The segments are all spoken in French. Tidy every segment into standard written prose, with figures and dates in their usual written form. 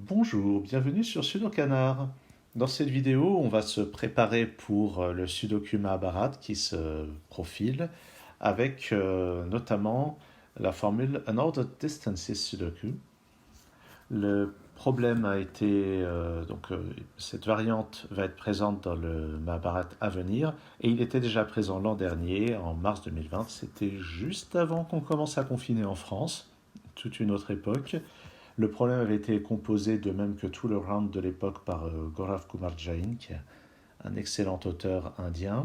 Bonjour, bienvenue sur Sudokanar. Dans cette vidéo, on va se préparer pour le Sudoku Mahabharat qui se profile avec notamment la formule An Ordered Distances Sudoku. Le problème a été, cette variante va être présente dans le Mahabharat à venir et il était déjà présent l'an dernier, en mars 2020. C'était juste avant qu'on commence à confiner en France, toute une autre époque. Le problème avait été composé, de même que tout le round de l'époque, par Gaurav Kumar Jain, qui est un excellent auteur indien.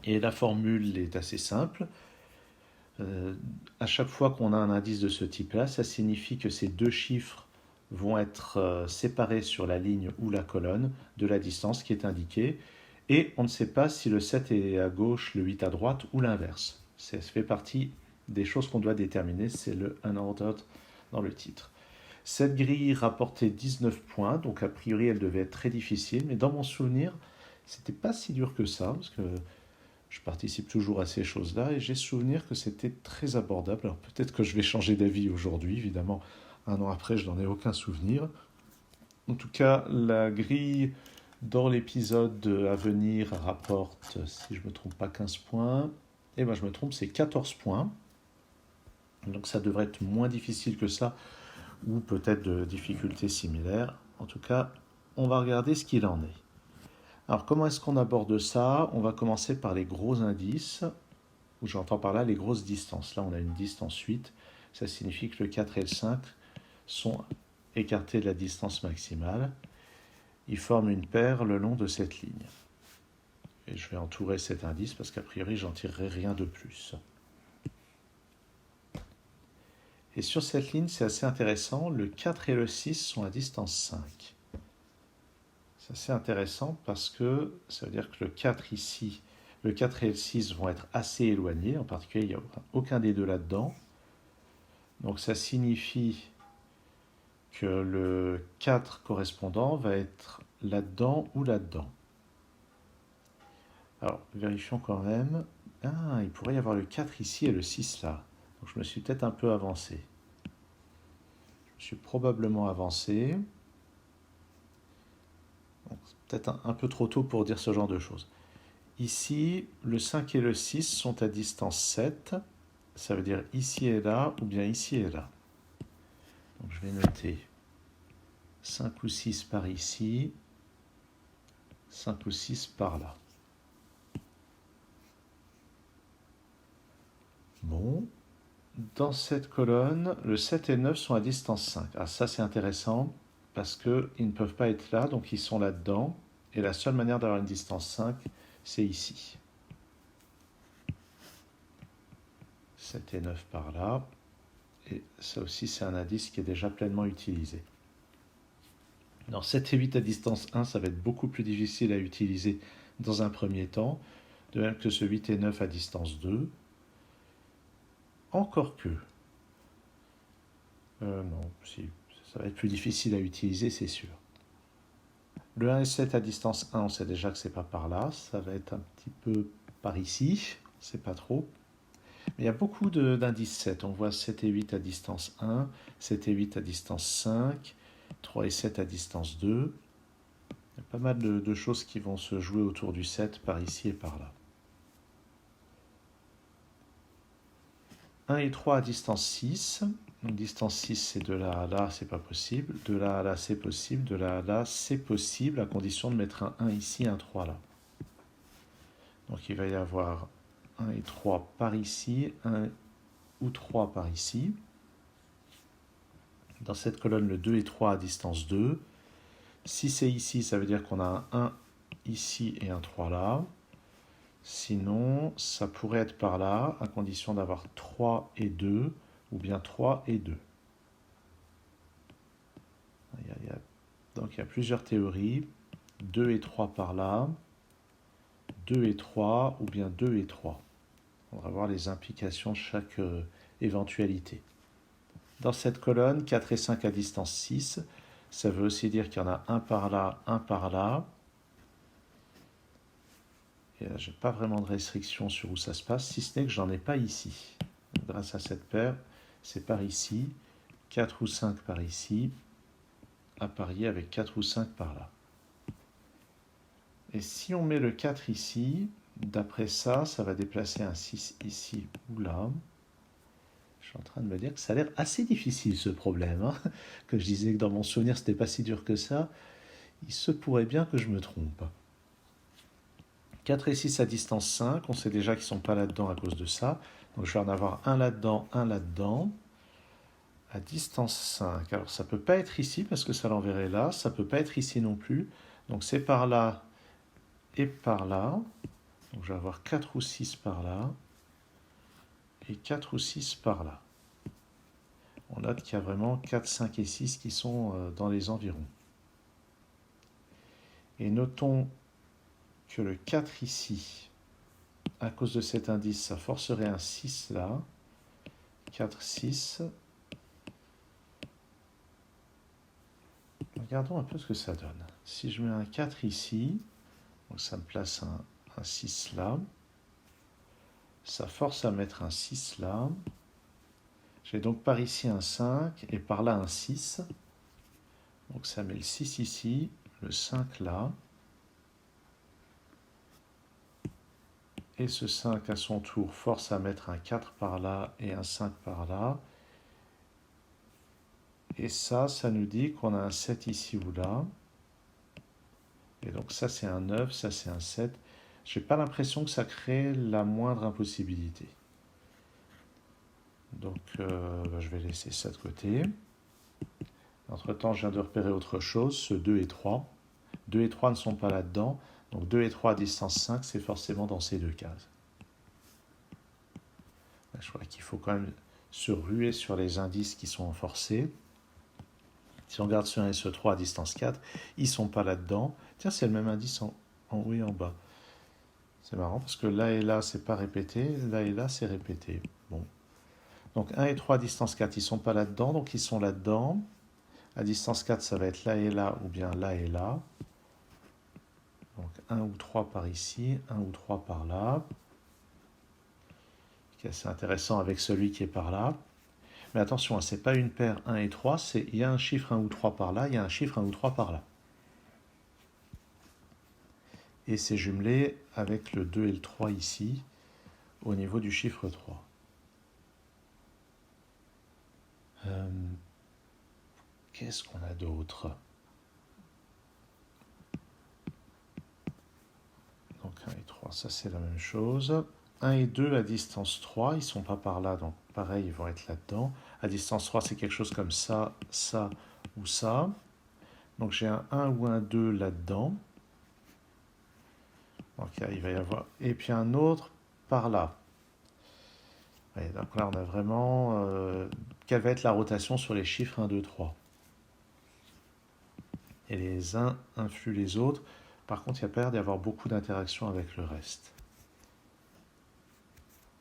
Et la formule est assez simple. À chaque fois qu'on a un indice de ce type-là, ça signifie que ces deux chiffres vont être séparés sur la ligne ou la colonne de la distance qui est indiquée. Et on ne sait pas si le 7 est à gauche, le 8 à droite ou l'inverse. Ça fait partie des choses qu'on doit déterminer. C'est le unordered dans le titre. Cette grille rapportait 19 points, donc a priori elle devait être très difficile, mais dans mon souvenir, c'était pas si dur que ça, parce que je participe toujours à ces choses-là, et j'ai souvenir que c'était très abordable. Alors peut-être que je vais changer d'avis aujourd'hui, évidemment, un an après, je n'en ai aucun souvenir. En tout cas, la grille dans l'épisode à venir rapporte, si je ne me trompe pas, 15 points. Et moi je me trompe, c'est 14 points. Donc ça devrait être moins difficile que ça, ou peut-être de difficultés similaires. En tout cas, on va regarder ce qu'il en est. Alors, comment est-ce qu'on aborde ça? On va commencer par les gros indices, ou j'entends par là les grosses distances. Là, on a une distance 8, ça signifie que le 4 et le 5 sont écartés de la distance maximale. Ils forment une paire le long de cette ligne. Et je vais entourer cet indice parce qu'a priori, j'en tirerai rien de plus. Et sur cette ligne, c'est assez intéressant, le 4 et le 6 sont à distance 5. C'est assez intéressant parce que ça veut dire que le 4 ici, le 4 et le 6 vont être assez éloignés, en particulier il n'y a aucun des deux là-dedans. Donc ça signifie que le 4 correspondant va être là-dedans ou là-dedans. Alors vérifions quand même. Ah, il pourrait y avoir le 4 ici et le 6 là. Donc je me suis peut-être un peu avancé. Je suis probablement avancé. Peut-être un peu trop tôt pour dire ce genre de choses. Ici, le 5 et le 6 sont à distance 7. Ça veut dire ici et là, ou bien ici et là. Donc je vais noter 5 ou 6 par ici, 5 ou 6 par là. Bon, dans cette colonne, le 7 et le 9 sont à distance 5. Ah, ça c'est intéressant, parce qu'ils ne peuvent pas être là, donc ils sont là-dedans. Et la seule manière d'avoir une distance 5, c'est ici. 7 et 9 par là. Et ça aussi, c'est un indice qui est déjà pleinement utilisé. Alors 7 et 8 à distance 1, ça va être beaucoup plus difficile à utiliser dans un premier temps, de même que ce 8 et 9 à distance 2. Encore que. Non, si, ça va être plus difficile à utiliser, c'est sûr. Le 1 et 7 à distance 1, on sait déjà que c'est pas par là, ça va être un petit peu par ici, c'est pas trop. Mais il y a beaucoup d'indices 7. On voit 7 et 8 à distance 1, 7 et 8 à distance 5, 3 et 7 à distance 2. Il y a pas mal de choses qui vont se jouer autour du 7 par ici et par là. 1 et 3 à distance 6. Donc distance 6, c'est de là à là, c'est pas possible. De là à là, c'est possible. De là à là, c'est possible, à condition de mettre un 1 ici, un 3 là. Donc il va y avoir 1 et 3 par ici, 1 ou 3 par ici. Dans cette colonne, le 2 et 3 à distance 2. Si c'est ici, ça veut dire qu'on a un 1 ici et un 3 là. Sinon, ça pourrait être par là, à condition d'avoir 3 et 2, ou bien 3 et 2. Donc il y a plusieurs théories. 2 et 3 par là, 2 et 3, ou bien 2 et 3. On va voir les implications de chaque éventualité. Dans cette colonne, 4 et 5 à distance 6, ça veut aussi dire qu'il y en a un par là, un par là. Et là, je n'ai pas vraiment de restriction sur où ça se passe, si ce n'est que j'en ai pas ici. Donc, grâce à cette paire, c'est par ici, 4 ou 5 par ici, à parier avec 4 ou 5 par là. Et si on met le 4 ici, d'après ça, ça va déplacer un 6 ici ou là. Je suis en train de me dire que ça a l'air assez difficile ce problème, hein. Que je disais que dans mon souvenir, c'était pas si dur que ça. Il se pourrait bien que je me trompe. 4 et 6 à distance 5, on sait déjà qu'ils ne sont pas là-dedans à cause de ça. Donc je vais en avoir un là-dedans, un là-dedans. À distance 5. Alors ça ne peut pas être ici parce que ça l'enverrait là. Ça ne peut pas être ici non plus. Donc c'est par là et par là. Donc je vais avoir 4 ou 6 par là. Et 4 ou 6 par là. On note qu'il y a vraiment 4, 5 et 6 qui sont dans les environs. Et notons que le 4 ici, à cause de cet indice, ça forcerait un 6 là. 4, 6. Regardons un peu ce que ça donne. Si je mets un 4 ici, donc ça me place un 6 là. Ça force à mettre un 6 là. J'ai donc par ici un 5 et par là un 6. Donc ça met le 6 ici, le 5 là. Et ce 5 à son tour force à mettre un 4 par là et un 5 par là. Et ça nous dit qu'on a un 7 ici ou là. Et donc ça c'est un 9, ça c'est un 7. Je n'ai pas l'impression que ça crée la moindre impossibilité. Donc je vais laisser ça de côté. Entre temps, je viens de repérer autre chose, ce 2 et 3. 2 et 3 ne sont pas là-dedans. Donc 2 et 3 à distance 5, c'est forcément dans ces deux cases. Je crois qu'il faut quand même se ruer sur les indices qui sont forcés. Si on regarde ce 1 et ce 3 à distance 4, ils ne sont pas là-dedans. Tiens, c'est le même indice en haut et en bas. C'est marrant parce que là et là, c'est pas répété. Là et là, c'est répété. Bon. Donc 1 et 3 à distance 4, ils ne sont pas là-dedans, donc ils sont là-dedans. À distance 4, ça va être là et là, ou bien là et là. Donc 1 ou 3 par ici, 1 ou 3 par là. Ce qui est assez intéressant avec celui qui est par là. Mais attention, ce n'est pas une paire 1 et 3, il y a un chiffre 1 ou 3 par là, il y a un chiffre 1 ou 3 par là. Et c'est jumelé avec le 2 et le 3 ici, au niveau du chiffre 3. Qu'est-ce qu'on a d'autre? Donc 1 et 3, ça c'est la même chose. 1 et 2 à distance 3, ils ne sont pas par là, donc pareil, ils vont être là-dedans. À distance 3, c'est quelque chose comme ça, ça ou ça. Donc j'ai un 1 ou un 2 là-dedans. Donc il va y avoir... Et puis un autre par là. Ouais, donc là, on a vraiment... quelle va être la rotation sur les chiffres 1, 2, 3? Et les uns influent les autres. Par contre, il n'y a pas l'air d'y avoir beaucoup d'interaction avec le reste.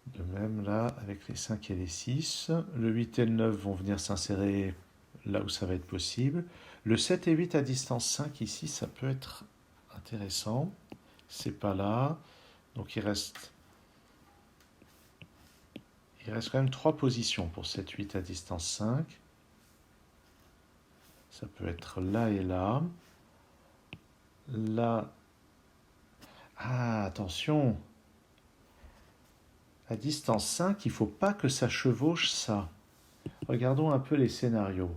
De même là, avec les 5 et les 6. Le 8 et le 9 vont venir s'insérer là où ça va être possible. Le 7 et 8 à distance 5 ici, ça peut être intéressant. C'est pas là. Donc il reste quand même 3 positions pour 7, 8 à distance 5. Ça peut être là et là. Là. Ah, attention. À distance 5, il ne faut pas que ça chevauche ça. Regardons un peu les scénarios.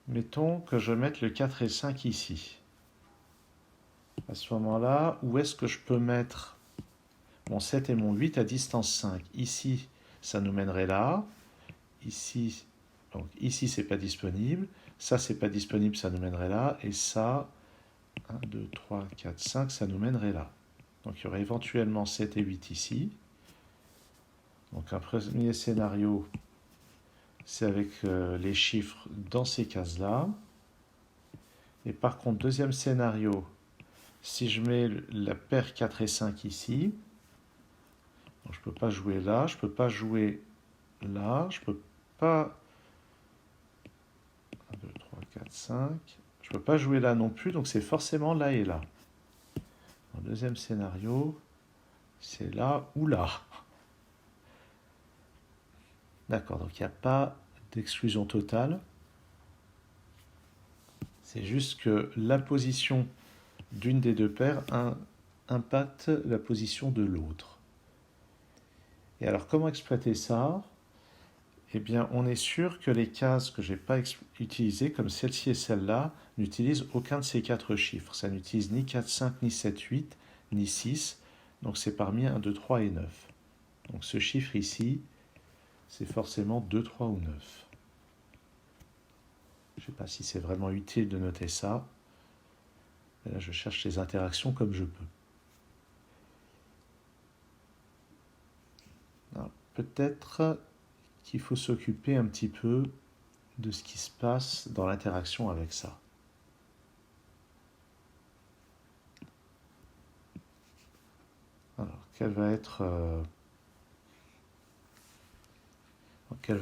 Mettons que je mette le 4 et 5 ici. À ce moment-là, où est-ce que je peux mettre mon 7 et mon 8 à distance 5? Ici, ça nous mènerait là. Ici, donc ici, c'est pas disponible. Ça, c'est pas disponible, ça nous mènerait là. Et ça, 1, 2, 3, 4, 5, ça nous mènerait là. Donc il y aurait éventuellement 7 et 8 ici. Donc un premier scénario, c'est avec les chiffres dans ces cases-là. Et par contre, deuxième scénario, si je mets la paire 4 et 5 ici, donc je ne peux pas jouer là, je ne peux pas jouer là, je ne peux pas... 1, 2, 3, 4, 5. Je ne peux pas jouer là non plus, donc c'est forcément là et là. Dans le deuxième scénario, c'est là ou là. D'accord, donc il n'y a pas d'exclusion totale. C'est juste que la position d'une des deux paires impacte la position de l'autre. Et alors, comment exploiter ça? Eh bien, on est sûr que les cases que je n'ai pas utilisées, comme celle-ci et celle-là, n'utilisent aucun de ces quatre chiffres. Ça n'utilise ni 4, 5, ni 7, 8, ni 6. Donc, c'est parmi 1, 2, 3 et 9. Donc, ce chiffre ici, c'est forcément 2, 3 ou 9. Je ne sais pas si c'est vraiment utile de noter ça. Et là, je cherche les interactions comme je peux. Peut-être qu'il faut s'occuper un petit peu de ce qui se passe dans l'interaction avec ça. Alors, quelle va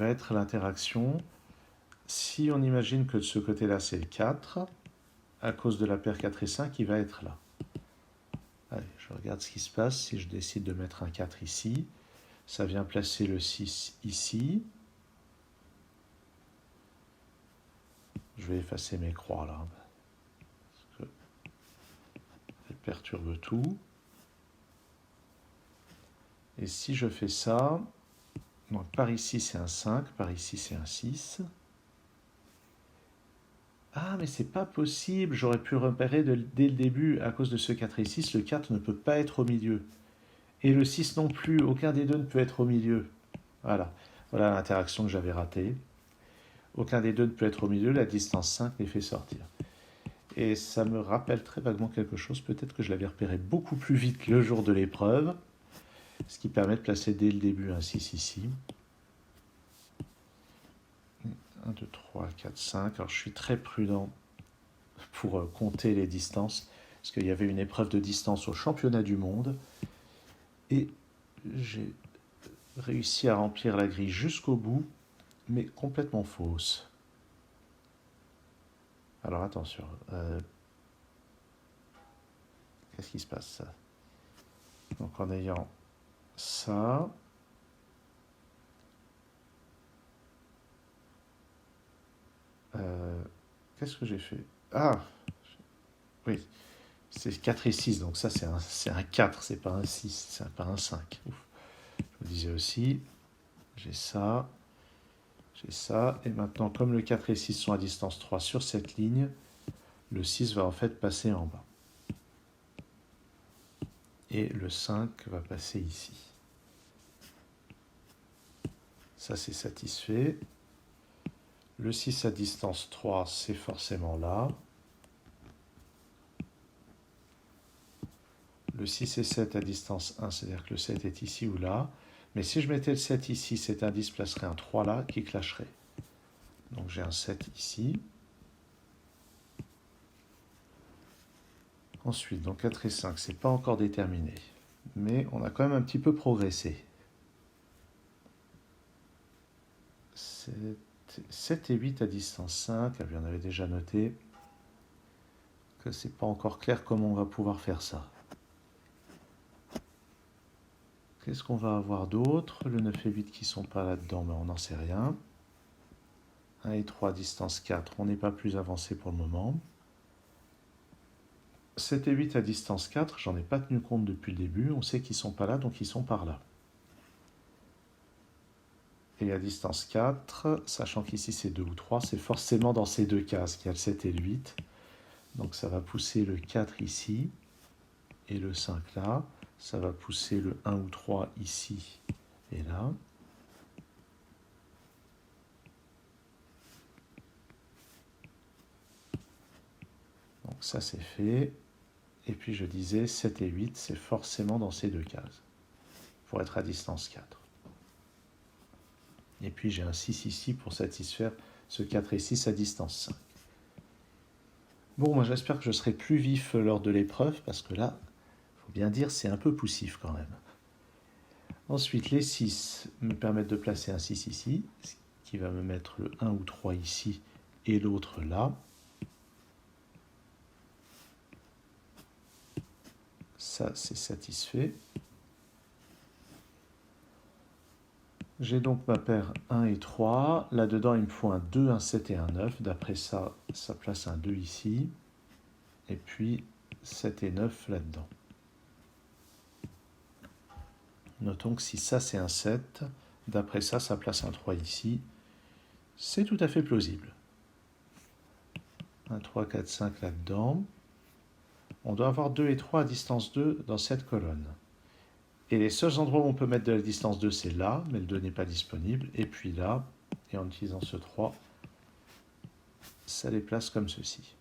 être l'interaction si on imagine que de ce côté-là, c'est le 4, à cause de la paire 4 et 5, il va être là. Allez, je regarde ce qui se passe si je décide de mettre un 4 ici. Ça vient placer le 6 ici. Je vais effacer mes croix là, parce que elles perturbent tout. Et si je fais ça, donc par ici c'est un 5, par ici c'est un 6. Ah, mais c'est pas possible, j'aurais pu repérer dès le début, à cause de ce 4 et 6, le 4 ne peut pas être au milieu. Et le 6 non plus, aucun des deux ne peut être au milieu. Voilà l'interaction que j'avais ratée. Aucun des deux ne peut être au milieu, la distance 5 les fait sortir. Et ça me rappelle très vaguement quelque chose, peut-être que je l'avais repéré beaucoup plus vite le jour de l'épreuve, ce qui permet de placer dès le début un 6 ici. 1, 2, 3, 4, 5. Alors je suis très prudent pour compter les distances, parce qu'il y avait une épreuve de distance au championnat du monde, et j'ai réussi à remplir la grille jusqu'au bout, mais complètement fausse. Alors attention, qu'est-ce qui se passe? Donc en ayant ça, qu'est-ce que j'ai fait? Ah, oui, c'est 4 et 6, donc ça c'est un 4, c'est pas un 6, c'est pas un 5. Ouf. Je me disais aussi, j'ai ça, et maintenant comme le 4 et 6 sont à distance 3 sur cette ligne, le 6 va en fait passer en bas. Et le 5 va passer ici. Ça c'est satisfait. Le 6 à distance 3, c'est forcément là. Le 6 et 7 à distance 1, c'est-à-dire que le 7 est ici ou là. Mais si je mettais le 7 ici, cet indice placerait un 3 là qui clasherait. Donc j'ai un 7 ici. Ensuite, donc 4 et 5, c'est pas encore déterminé. Mais on a quand même un petit peu progressé. 7 et 8 à distance 5, il y en avait déjà noté que c'est pas encore clair comment on va pouvoir faire ça. Qu'est-ce qu'on va avoir d'autre? Le 9 et 8 qui sont pas là-dedans, mais on n'en sait rien. 1 et 3 à distance 4, on n'est pas plus avancé pour le moment. 7 et 8 à distance 4, j'en ai pas tenu compte depuis le début, on sait qu'ils sont pas là, donc ils sont par là. Et à distance 4, sachant qu'ici c'est 2 ou 3, c'est forcément dans ces deux cases qu'il y a le 7 et le 8. Donc ça va pousser le 4 ici et le 5 là. Ça va pousser le 1 ou 3 ici et là. Donc ça c'est fait. Et puis je disais 7 et 8, c'est forcément dans ces deux cases, pour être à distance 4. Et puis j'ai un 6 ici pour satisfaire ce 4 et 6 à distance 5. Bon, moi j'espère que je serai plus vif lors de l'épreuve, parce que là, il faut bien dire, c'est un peu poussif quand même. Ensuite, les 6 me permettent de placer un 6 ici, ce qui va me mettre le 1 ou 3 ici et l'autre là. Ça, c'est satisfait. J'ai donc ma paire 1 et 3. Là-dedans, il me faut un 2, un 7 et un 9. D'après ça, ça place un 2 ici. Et puis 7 et 9 là-dedans. Notons que si ça c'est un 7, d'après ça, ça place un 3 ici. C'est tout à fait plausible. 1, 3, 4, 5 là-dedans. On doit avoir 2 et 3 à distance 2 dans cette colonne. Et les seuls endroits où on peut mettre de la distance 2, c'est là, mais le 2 n'est pas disponible. Et puis là, et en utilisant ce 3, ça les place comme ceci.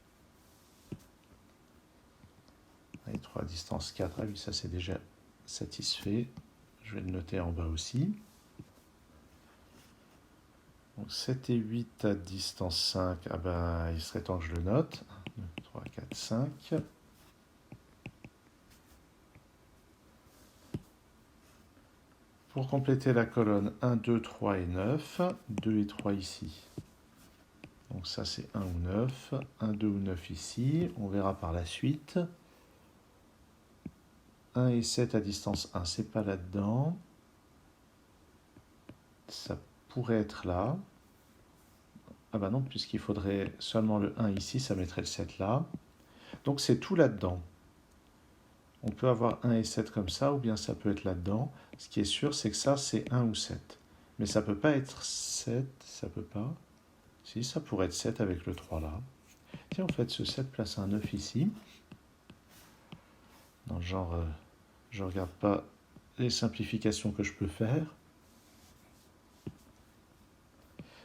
Et 3 à distance 4, ah oui, ça c'est déjà satisfait. Je vais le noter en bas aussi. Donc 7 et 8 à distance 5, ah ben, il serait temps que je le note. 1, 2, 3, 4, 5. Pour compléter la colonne 1, 2, 3 et 9, 2 et 3 ici. Donc ça c'est 1 ou 9, 1, 2 ou 9 ici, on verra par la suite. 1 et 7 à distance 1, c'est pas là-dedans. Ça pourrait être là. Ah bah non, puisqu'il faudrait seulement le 1 ici, ça mettrait le 7 là. Donc c'est tout là-dedans. On peut avoir 1 et 7 comme ça, ou bien ça peut être là-dedans. Ce qui est sûr, c'est que ça, c'est 1 ou 7. Mais ça peut pas être 7, ça peut pas. Si, ça pourrait être 7 avec le 3 là. Tiens, en fait, ce 7 place un 9 ici. Dans le genre, je ne regarde pas les simplifications que je peux faire.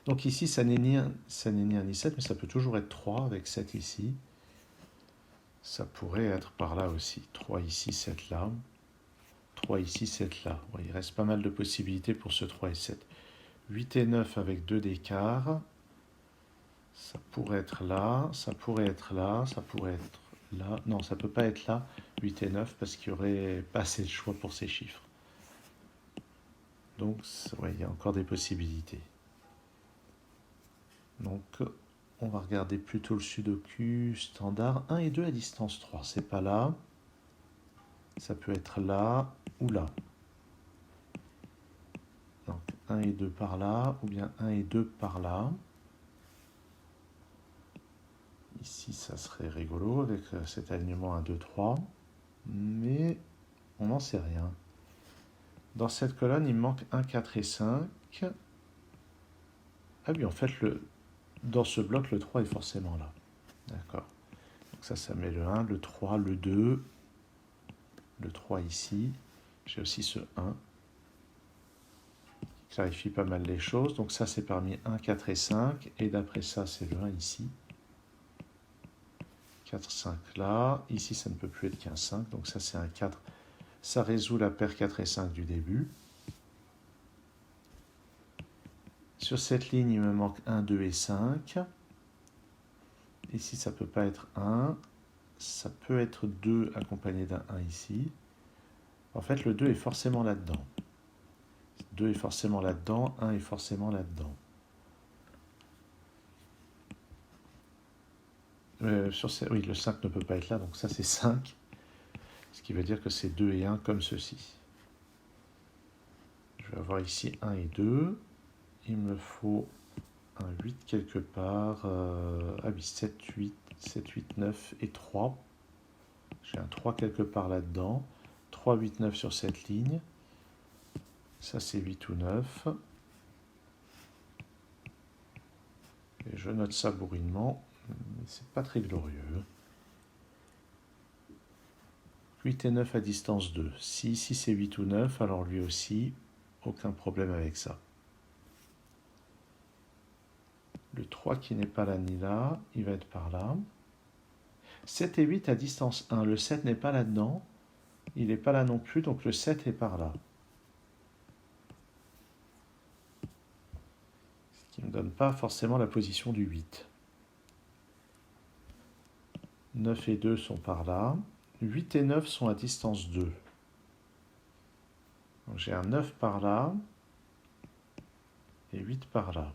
Donc ici, ça n'est ni 1 ni 7, mais ça peut toujours être 3 avec 7 ici. Ça pourrait être par là aussi. 3 ici, 7 là. 3 ici, 7 là. Ouais, il reste pas mal de possibilités pour ce 3 et 7. 8 et 9 avec 2 d'écart. Ça pourrait être là, ça pourrait être là, ça pourrait être là. Non, ça ne peut pas être là, 8 et 9, parce qu'il n'y aurait pas assez de choix pour ces chiffres. Donc, ouais, il y a encore des possibilités. Donc, on va regarder plutôt le sudoku standard. 1 et 2 à distance 3, c'est pas là. Ça peut être là ou là. Donc, 1 et 2 par là, ou bien 1 et 2 par là. Ici, ça serait rigolo avec cet alignement 1, 2, 3. Mais on n'en sait rien. Dans cette colonne, il me manque 1, 4 et 5. Ah oui, en fait, dans ce bloc, le 3 est forcément là. D'accord. Donc ça met le 1, le 3, le 2, le 3 ici. J'ai aussi ce 1. Qui clarifie pas mal les choses. Donc ça, c'est parmi 1, 4 et 5. Et d'après ça, c'est le 1 ici. 4, 5 là. Ici, ça ne peut plus être qu'un 5. Donc ça, c'est un 4. Ça résout la paire 4 et 5 du début. Sur cette ligne, il me manque 1, 2 et 5. Ici, ça ne peut pas être 1. Ça peut être 2 accompagné d'un 1 ici. En fait, le 2 est forcément là-dedans. 2 est forcément là-dedans, 1 est forcément là-dedans. Oui, le 5 ne peut pas être là, donc ça c'est 5. Ce qui veut dire que c'est 2 et 1 comme ceci. Je vais avoir ici 1 et 2. Il me faut un 8 quelque part. Ah oui, 7, 8, 7, 8, 9 et 3. J'ai un 3 quelque part là-dedans. 3, 8, 9 sur cette ligne. Ça c'est 8 ou 9. Et je note ça bourrinement. C'est pas très glorieux. 8 et 9 à distance 2. Si ici c'est 8 ou 9, alors lui aussi, aucun problème avec ça. Le 3 qui n'est pas là ni là, il va être par là. 7 et 8 à distance 1. Le 7 n'est pas là-dedans. Il n'est pas là non plus, donc le 7 est par là. Ce qui ne me donne pas forcément la position du 8. 9 et 2 sont par là. 8 et 9 sont à distance 2. Donc j'ai un 9 par là et 8 par là.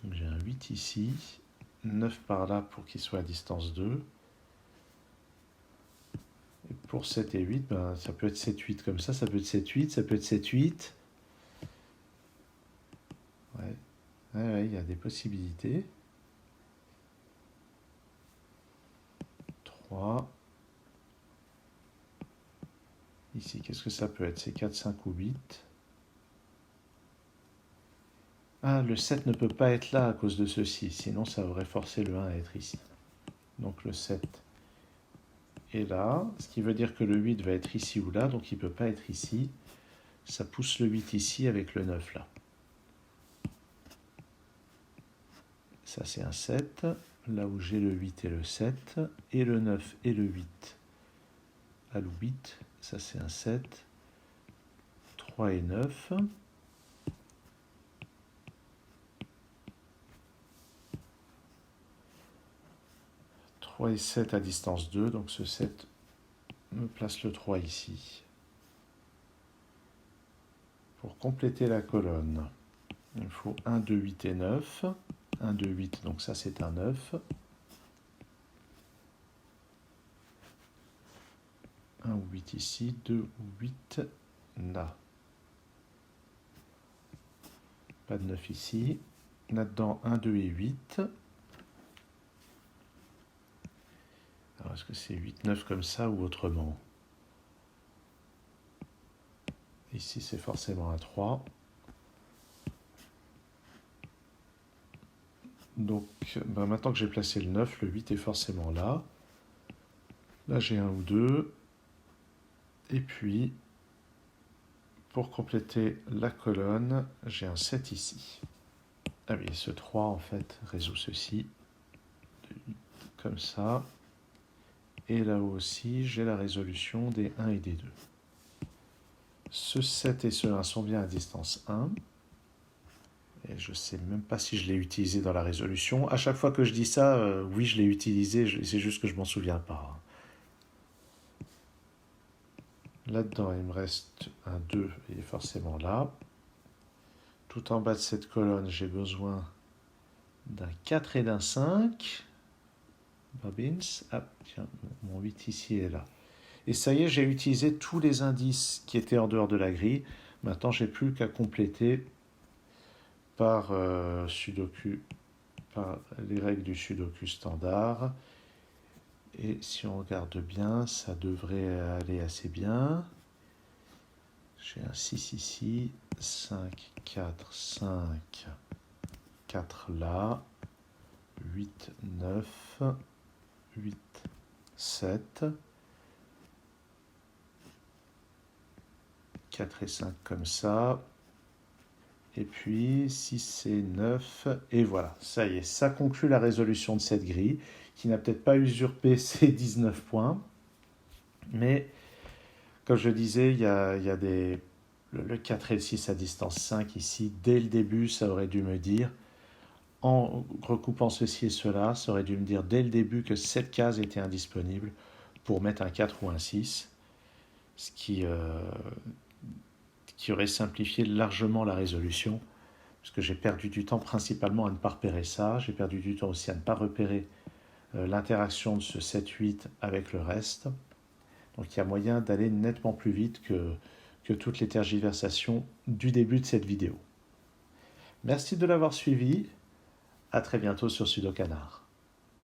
Donc j'ai un 8 ici, 9 par là pour qu'il soit à distance 2. Et pour 7 et 8, ben, ça peut être 7, 8 comme ça peut être 7, 8, ça peut être 7, 8. Ouais, ouais, il y a des possibilités. 3. Ici, qu'est-ce que ça peut être? C'est 4, 5 ou 8. Ah, le 7 ne peut pas être là à cause de ceci, sinon ça aurait forcé le 1 à être ici. Donc le 7 est là, ce qui veut dire que le 8 va être ici ou là, donc il ne peut pas être ici. Ça pousse le 8 ici avec le 9 là. Ça c'est un 7, là où j'ai le 8 et le 7, et le 9 et le 8 à le 8, ça c'est un 7, 3 et 9. Et 7 à distance 2, donc ce 7 me place le 3 ici. Pour compléter la colonne, il faut 1, 2, 8 et 9. 1, 2, 8, donc ça c'est un 9. 1 ou 8 ici, 2 ou 8 là. Pas de 9 ici. Là-dedans, 1, 2 et 8. Alors, est-ce que c'est 8, 9 comme ça ou autrement? Ici, c'est forcément un 3. Donc, ben maintenant que j'ai placé le 9, le 8 est forcément là. Là, j'ai 1 ou 2. Et puis, pour compléter la colonne, j'ai un 7 ici. Ah oui, ce 3, en fait, résout ceci. Comme ça. Et là aussi, j'ai la résolution des 1 et des 2. Ce 7 et ce 1 sont bien à distance 1. Et je ne sais même pas si je l'ai utilisé dans la résolution. À chaque fois que je dis ça, oui, je l'ai utilisé, c'est juste que je ne m'en souviens pas. Là-dedans, il me reste un 2, il est forcément là. Tout en bas de cette colonne, j'ai besoin d'un 4 et d'un 5. Bobbins. Ah, tiens, mon 8 ici est là. Et ça y est, j'ai utilisé tous les indices qui étaient en dehors de la grille. Maintenant, j'ai plus qu'à compléter par Sudoku, par les règles du Sudoku standard. Et si on regarde bien, ça devrait aller assez bien. J'ai un 6 ici, 5, 4, 5, 4 là, 8, 9, 8, 7, 4 et 5 comme ça, et puis 6 et 9, et voilà, ça y est, ça conclut la résolution de cette grille, qui n'a peut-être pas usurpé ses 19 points, mais comme je disais, il y a le 4 et le 6 à distance 5 ici, dès le début, ça aurait dû me dire, en recoupant ceci et cela, ça aurait dû me dire dès le début que cette case était indisponible pour mettre un 4 ou un 6, ce qui aurait simplifié largement la résolution, parce que j'ai perdu du temps principalement à ne pas repérer ça, j'ai perdu du temps aussi à ne pas repérer l'interaction de ce 7-8 avec le reste. Donc il y a moyen d'aller nettement plus vite que toutes les tergiversations du début de cette vidéo. Merci de l'avoir suivi, à très bientôt sur Sudocanard.